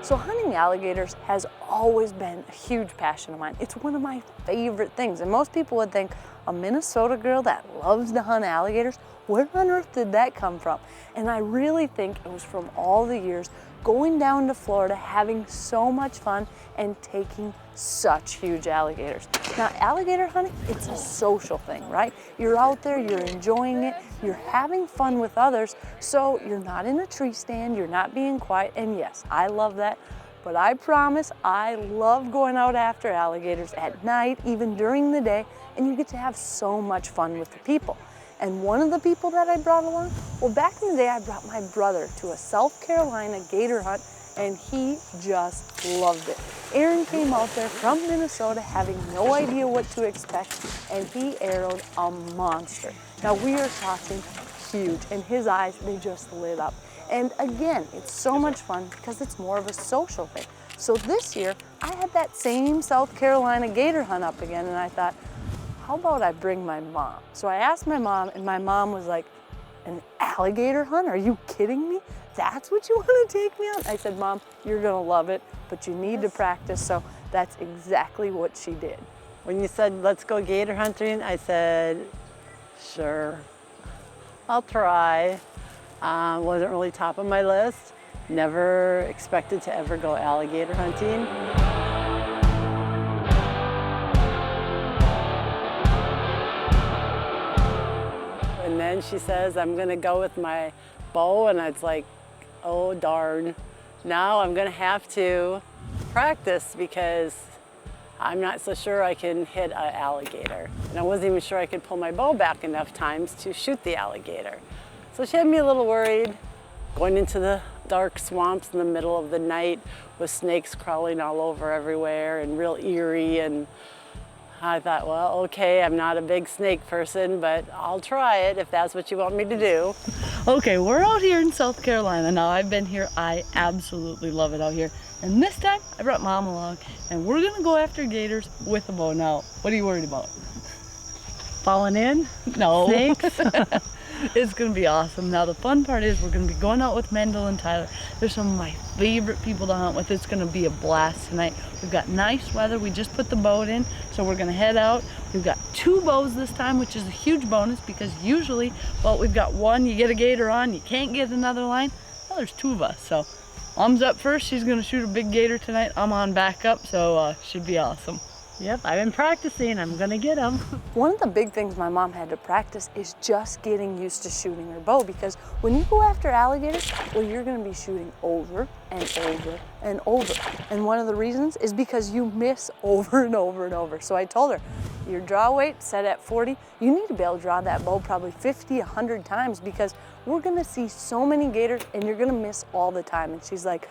So hunting alligators has always been a huge passion of mine. It's one of my favorite things. And most people would think, a Minnesota girl that loves to hunt alligators, where on earth did that come from? And I really think it was from all the years going down to Florida, having so much fun and taking such huge alligators. Now, alligator hunting, it's a social thing, right? You're out there, you're enjoying it, you're having fun with others, so you're not in a tree stand, you're not being quiet, and yes, I love that. But I promise I love going out after alligators at night, even during the day, and you get to have so much fun with the people. And one of the people that I brought along, well, back in the day, I brought my brother to a South Carolina gator hunt, and he just loved it. Aaron came out there from Minnesota having no idea what to expect, and he arrowed a monster. Now, we are talking huge, and his eyes, they just lit up. And again, it's so much fun because it's more of a social thing. So this year, I had that same South Carolina gator hunt up again, and I thought, how about I bring my mom? So I asked my mom, and my mom was like, an alligator hunt? Are you kidding me? That's what you want to take me on? I said, Mom, you're gonna love it, but you need to practice. So that's exactly what she did. When you said, let's go gator hunting, I said, sure, I'll try. Wasn't really top of my list. Never expected to ever go alligator hunting. And then she says, I'm gonna go with my bow, and it's like, oh darn. Now I'm gonna have to practice because I'm not so sure I can hit an alligator. And I wasn't even sure I could pull my bow back enough times to shoot the alligator. So she had me a little worried, going into the dark swamps in the middle of the night with snakes crawling all over everywhere and real eerie. And I thought, well, okay, I'm not a big snake person, but I'll try it if that's what you want me to do. Okay, we're out here in South Carolina now. I've been here. I absolutely love it out here. And this time, I brought Mom along, and we're gonna go after gators with a bow. Now, what are you worried about? Falling in? No. Snakes? It's gonna be awesome. Now, the fun part is we're gonna be going out with Mendel and Tyler. They're some of my favorite people to hunt with. It's gonna be a blast tonight. We've got nice weather. We just put the boat in, so we're gonna head out. We've got 2 bows this time, which is a huge bonus because usually, well, we've got one, you get a gator on, you can't get another line. Well, there's 2 of us, so Mom's up first. She's gonna shoot a big gator tonight. I'm on backup, so should be awesome. Yep, I've been practicing. I'm gonna get them. One of the big things my mom had to practice is just getting used to shooting her bow, because when you go after alligators, well, you're gonna be shooting over and over and over. And one of the reasons is because you miss over and over and over. So I told her, your draw weight set at 40, you need to be able to draw that bow probably 50, 100 times because we're gonna see so many gators and you're gonna miss all the time. And she's like,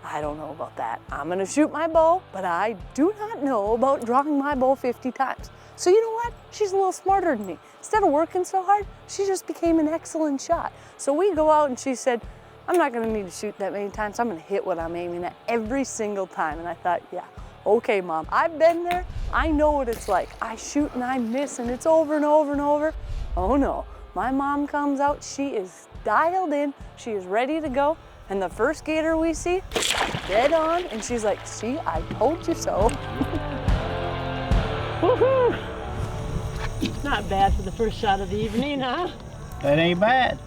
I don't know about that. I'm gonna shoot my bow, but I do not know about drawing my bow 50 times. So you know what? She's a little smarter than me. Instead of working so hard, she just became an excellent shot. So we go out and she said, I'm not gonna need to shoot that many times. I'm gonna hit what I'm aiming at every single time. And I thought, yeah, okay, Mom, I've been there. I know what it's like. I shoot and I miss and it's over and over and over. Oh no, my mom comes out, she is dialed in, she is ready to go. And the first gator we see, dead on, and she's like, see, I told you so. Woohoo! Not bad for the first shot of the evening, huh? That ain't bad.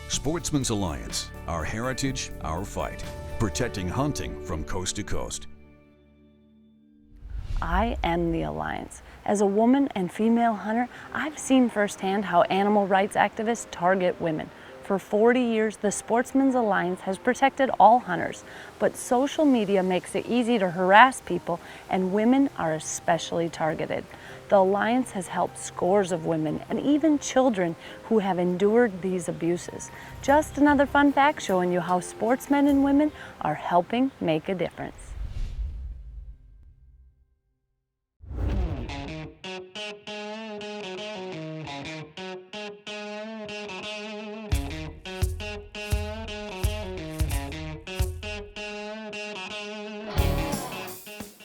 Sportsman's Alliance, our heritage, our fight. Protecting hunting from coast to coast. I am the Alliance. As a woman and female hunter, I've seen firsthand how animal rights activists target women. For 40 years, the Sportsman's Alliance has protected all hunters, but social media makes it easy to harass people, and women are especially targeted. The Alliance has helped scores of women and even children who have endured these abuses. Just another fun fact showing you how sportsmen and women are helping make a difference.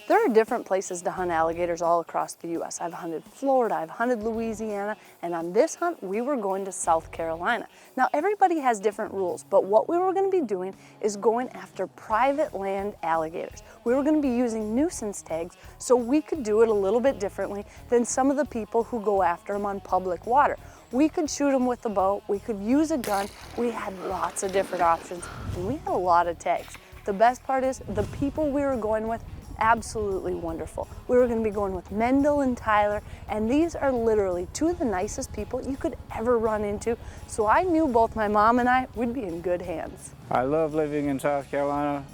There are different places to hunt alligators all across the U.S. I've hunted Florida, I've hunted Louisiana, and on this hunt, we were going to South Carolina. Now, everybody has different rules, but what we were going to be doing is going after private land alligators. We were going to be using nuisance tags so we could do it a little bit differently than some of the people who go after them on public water. We could shoot them with the bow, we could use a gun, we had lots of different options, and we had a lot of tags. The best part is the people we were going with, absolutely wonderful. We were going to be going with Mendel and Tyler, and these are literally two of the nicest people you could ever run into, so I knew both my mom and I would be in good hands. I love living in South Carolina.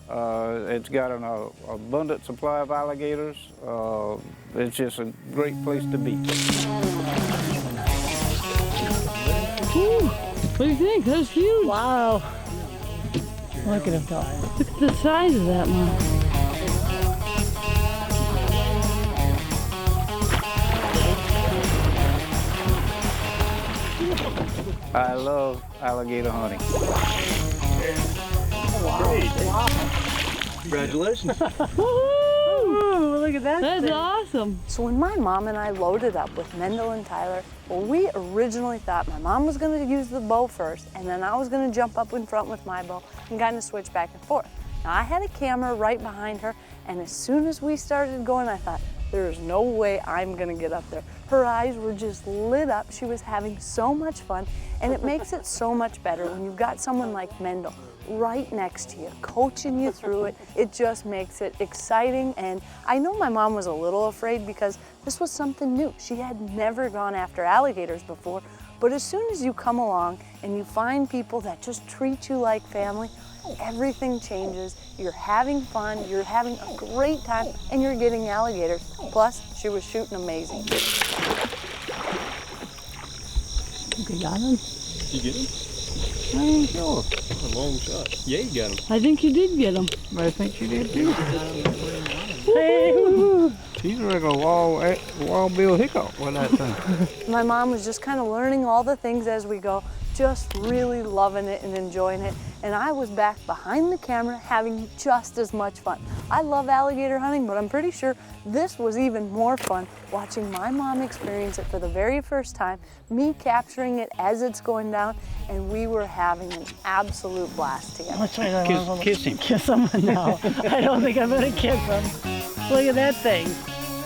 It's got an abundant supply of alligators. It's just a great place to be. Ooh, what do you think? That's huge. Wow. Look at him go. Look at the size of that one. I love alligator hunting. Wow. Congratulations. Woo! Look at that. That's awesome. So when my mom and I loaded up with Mendel and Tyler, well, we originally thought my mom was going to use the bow first, and then I was going to jump up in front with my bow and kind of switch back and forth. Now, I had a camera right behind her, and as soon as we started going, I thought, there's no way I'm going to get up there. Her eyes were just lit up. She was having so much fun, and it makes it so much better when you've got someone like Mendel right next to you, coaching you through it. It just makes it exciting, and I know my mom was a little afraid because this was something new. She had never gone after alligators before, but as soon as you come along and you find people that just treat you like family, everything changes. You're having fun, you're having a great time, and you're getting alligators. Plus, she was shooting amazing. You got him? Did you get him? I ain't sure. A long shot. Yeah, you got him. I think you did get him. I think you did too. Hey. He's a regular wild bill hiccup with that thing. My mom was just kind of learning all the things as we go, just really loving it and enjoying it. And I was back behind the camera having just as much fun. I love alligator hunting, but I'm pretty sure this was even more fun watching my mom experience it for the very first time, me capturing it as it's going down, and we were having an absolute blast together. Let's try that. Kiss him. Kiss him? No, I don't think I'm gonna kiss him. Look at that thing.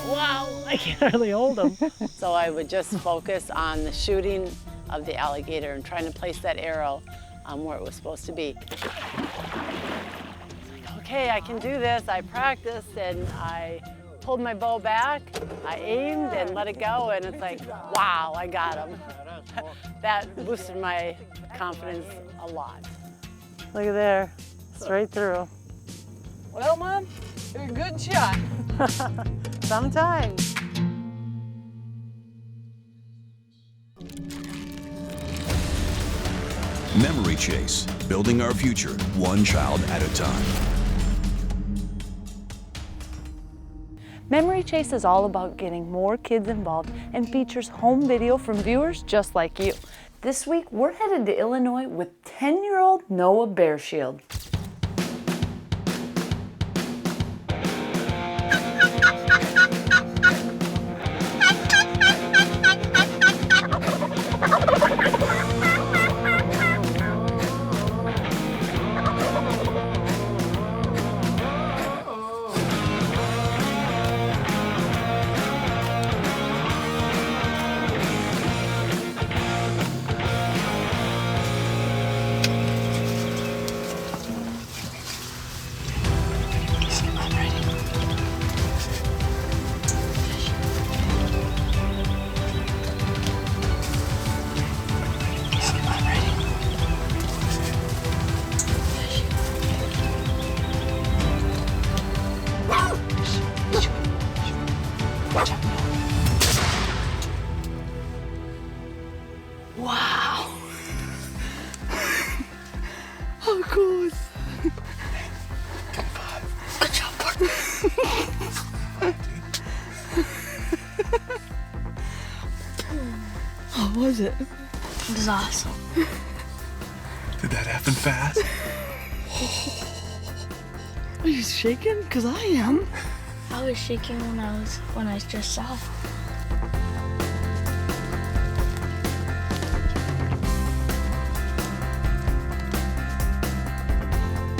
Wow, I can't hardly hold him. So I would just focus on the shooting of the alligator and trying to place that arrow where it was supposed to be. Okay, I can do this. I practiced and I pulled my bow back, I aimed and let it go, and it's like, wow, I got him. That boosted my confidence a lot. Look at there, straight through. Well, Mom, you're a good shot. Sometimes. Memory Chase, building our future one child at a time. Memory Chase is all about getting more kids involved and features home video from viewers just like you. This week, we're headed to Illinois with 10-year-old Noah Bearshield. Wow. How cool is good job, partner. How was it? It was awesome. Did that happen fast? Are you shaking? Because I am. I was shaking when I just saw it.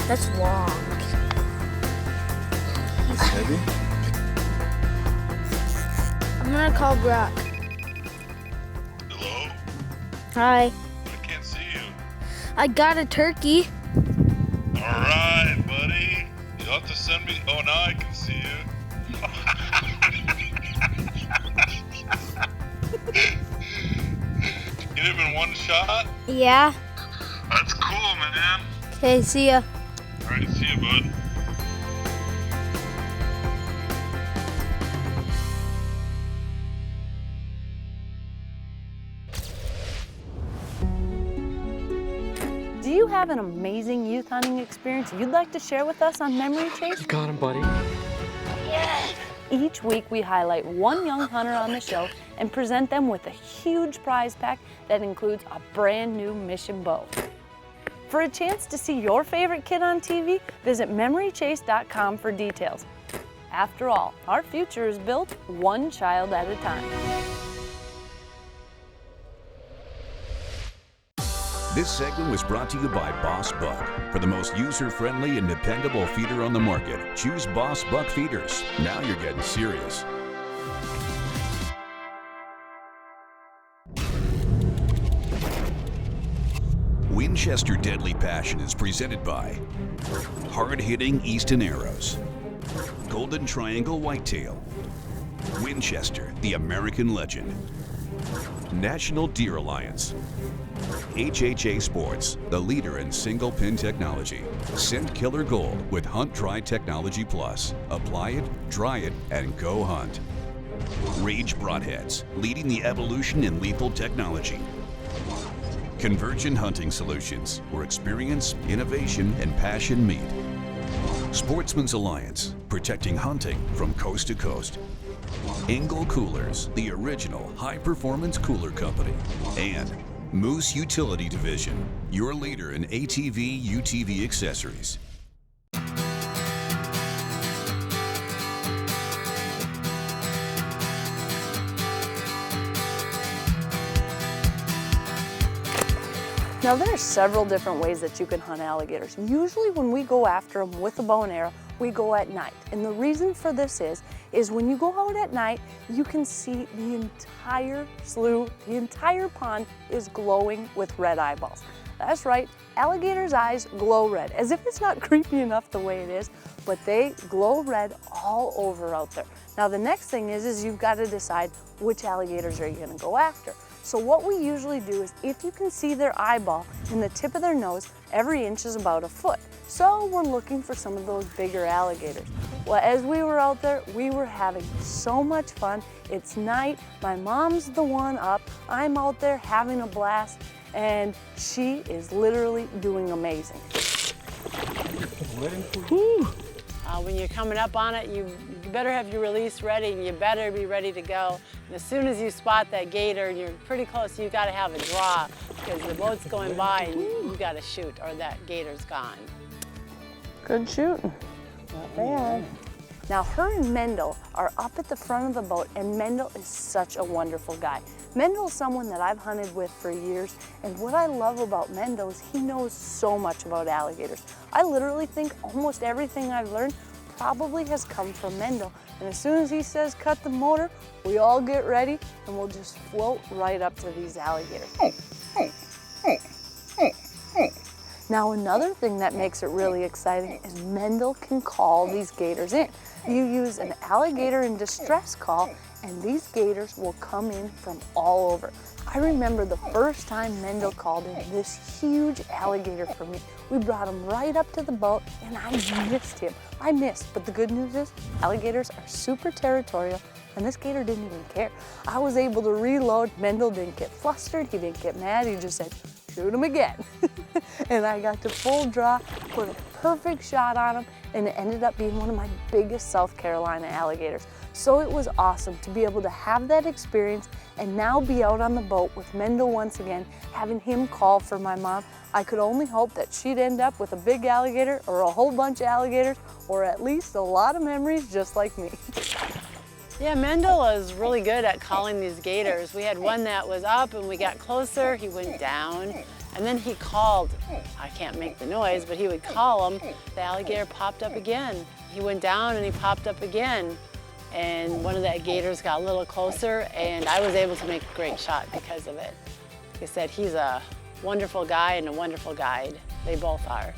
That's long. It's heavy. I'm gonna call Brock. Hello? Hi. I can't see you. I got a turkey. Alright, buddy. You'll have to send me. Oh, now I can see you. Get him in one shot? Yeah. That's cool, man. Okay, see ya. Alright, see you, bud. Do you have an amazing youth hunting experience you'd like to share with us on Memory Chase? Got him, buddy. Each week we highlight one young hunter on the show and present them with a huge prize pack that includes a brand new mission bow. For a chance to see your favorite kid on TV, visit memorychase.com for details. After all, our future is built one child at a time. This segment was brought to you by Boss Buck. For the most user-friendly and dependable feeder on the market, choose Boss Buck feeders. Now you're getting serious. Winchester Deadly Passion is presented by hard-hitting Easton Arrows, Golden Triangle Whitetail, Winchester, the American legend, National Deer Alliance, HHA Sports, the leader in single pin technology. Scent Killer Gold with Hunt Dry Technology Plus. Apply it, dry it, and go hunt. Rage Broadheads, leading the evolution in lethal technology. Convergent Hunting Solutions, where experience, innovation, and passion meet. Sportsman's Alliance, protecting hunting from coast to coast. ENGEL Coolers, the original high-performance cooler company. And Moose Utility Division, your leader in ATV, UTV accessories. Now there are several different ways that you can hunt alligators. Usually when we go after them with a bow and arrow, we go at night. And the reason for this is when you go out at night, you can see the entire slough, the entire pond is glowing with red eyeballs. That's right, alligators' eyes glow red, as if it's not creepy enough the way it is, but they glow red all over out there. Now the next thing is you've got to decide which alligators are you gonna go after. So what we usually do is if you can see their eyeball and the tip of their nose, every inch is about a foot. So we're looking for some of those bigger alligators. Well, as we were out there, we were having so much fun. It's night, my mom's the one up, I'm out there having a blast, and she is literally doing amazing. When you're coming up on it, you better have your release ready and you better be ready to go. And as soon as you spot that gator and you're pretty close, you got to have a draw because the boat's going by and you got to shoot or that gator's gone. Good shooting. Not bad. Now her and Mendel are up at the front of the boat, and Mendel is such a wonderful guy. Mendel is someone that I've hunted with for years, and what I love about Mendel is he knows so much about alligators. I literally think almost everything I've learned probably has come from Mendel. And as soon as he says cut the motor, we all get ready and we'll just float right up to these alligators. Now another thing that makes it really exciting is Mendel can call these gators in. You use an alligator in distress call and these gators will come in from all over. I remember the first time Mendel called in this huge alligator for me. We brought him right up to the boat and I missed him. I missed, but the good news is alligators are super territorial and this gator didn't even care. I was able to reload. Mendel didn't get flustered, he didn't get mad, he just said, shoot him again. And I got to full draw, put a perfect shot on him, and it ended up being one of my biggest South Carolina alligators. So it was awesome to be able to have that experience and now be out on the boat with Mendel once again, having him call for my mom. I could only hope that she'd end up with a big alligator or a whole bunch of alligators, or at least a lot of memories just like me. Yeah, Mendel is really good at calling these gators. We had one that was up and we got closer, he went down, and then he called. I can't make the noise, but he would call him. The alligator popped up again. He went down and he popped up again. And one of the gators got a little closer and I was able to make a great shot because of it. Like I said, he's a wonderful guy and a wonderful guide. They both are.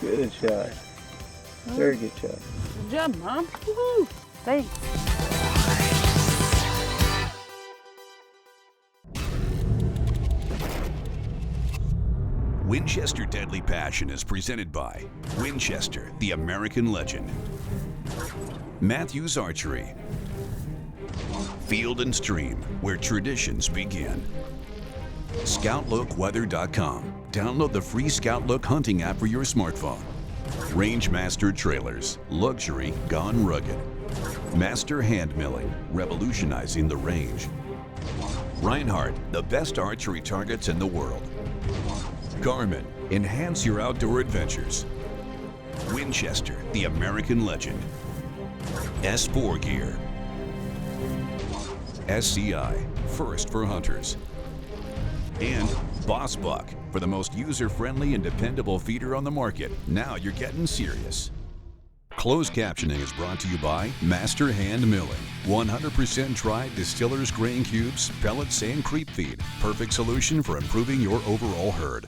Good shot. Very good shot. Good job, Mom. Woo-hoo. Thanks. Winchester Deadly Passion is presented by Winchester, the American legend. Matthews Archery. Field and Stream, where traditions begin. ScoutLookWeather.com. Download the free ScoutLook hunting app for your smartphone. Rangemaster Trailers, luxury gone rugged. Master Hand Milling, revolutionizing the range. Reinhardt, the best archery targets in the world. GARMIN, enhance your outdoor adventures. Winchester, the American legend. S4 Gear. SCI, first for hunters. And Boss Buck, for the most user-friendly and dependable feeder on the market. Now you're getting serious. Closed captioning is brought to you by MASTERHAND Milling. 100% tried distillers grain cubes, pellets, and creep feed. Perfect solution for improving your overall herd.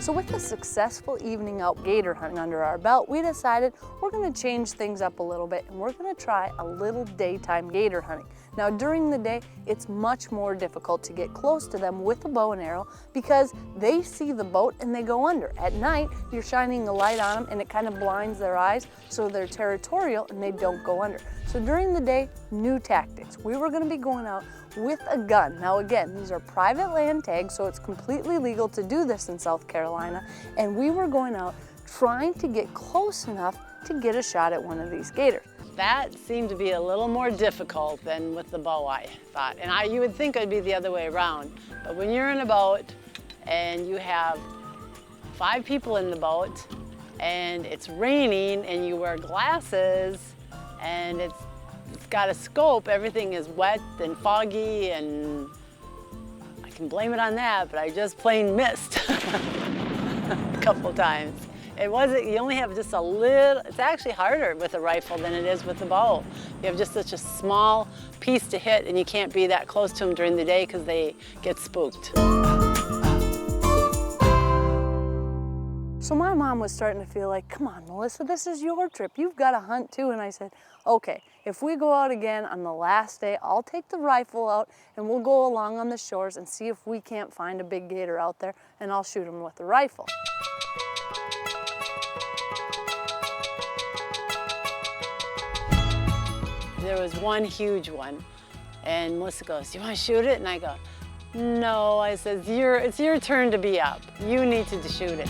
So with a successful evening out gator hunting under our belt, we decided we're going to change things up a little bit and we're going to try a little daytime gator hunting. Now during the day, it's much more difficult to get close to them with a bow and arrow because they see the boat and they go under. At night, you're shining a light on them and it kind of blinds their eyes, so they're territorial and they don't go under. So during the day, new tactics. We were going to be going out with a gun. Now again, these are private land tags, so it's completely legal to do this in South Carolina, and we were going out trying to get close enough to get a shot at one of these gators. That seemed to be a little more difficult than with the bow, I thought. And you would think it'd be the other way around. But when you're in a boat and you have 5 people in the boat and it's raining and you wear glasses and it's got a scope, everything is wet and foggy, and I can blame it on that, but I just plain missed a couple times. It wasn't, you only have just a little, it's actually harder with a rifle than it is with a bow. You have just such a small piece to hit and you can't be that close to them during the day because they get spooked. So my mom was starting to feel like, come on, Melissa, this is your trip. You've got to hunt too. And I said, okay, if we go out again on the last day, I'll take the rifle out and we'll go along on the shores and see if we can't find a big gator out there, and I'll shoot him with the rifle. There was one huge one, and Melissa goes, do you want to shoot it? And I go, no. I said, it's your turn to be up. You need to shoot it.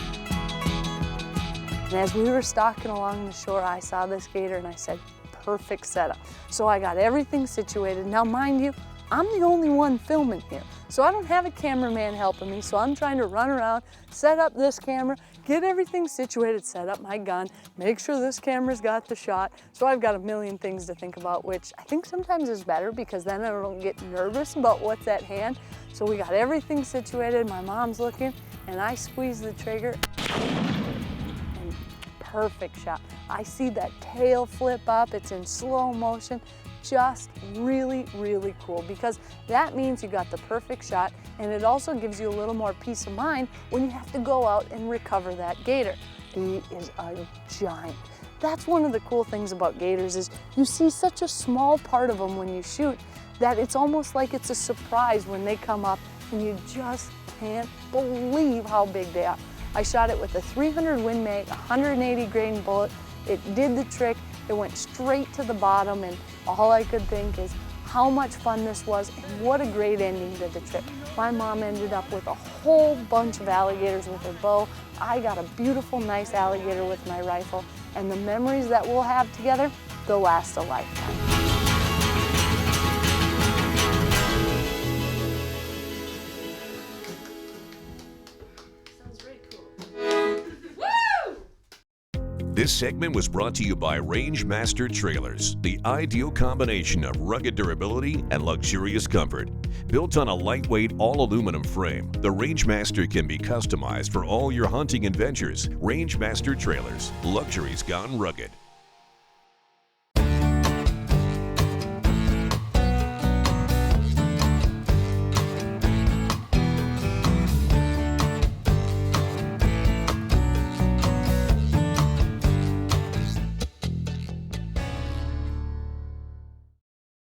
And as we were stalking along the shore, I saw this gator and I said, perfect setup. So I got everything situated. Now mind you, I'm the only one filming here, so I don't have a cameraman helping me, so I'm trying to run around, set up this camera, get everything situated, set up my gun, make sure this camera's got the shot. So I've got a million things to think about, which I think sometimes is better because then I don't get nervous about what's at hand. So we got everything situated, my mom's looking, and I squeeze the trigger, and perfect shot. I see that tail flip up, it's in slow motion. Just really, really cool, because that means you got the perfect shot, and it also gives you a little more peace of mind when you have to go out and recover that gator. He is a giant. That's one of the cool things about gators is you see such a small part of them when you shoot that it's almost like it's a surprise when they come up and you just can't believe how big they are. I shot it with a 300 Win Mag, 180 grain bullet. It did the trick. It went straight to the bottom, and all I could think is how much fun this was and what a great ending to the trip. My mom ended up with a whole bunch of alligators with her bow. I got a beautiful, nice alligator with my rifle, and the memories that we'll have together, they'll last a lifetime. This segment was brought to you by Range Master Trailers, the ideal combination of rugged durability and luxurious comfort. Built on a lightweight all-aluminum frame, the Range Master can be customized for all your hunting adventures. Range Master Trailers, luxury's gone rugged.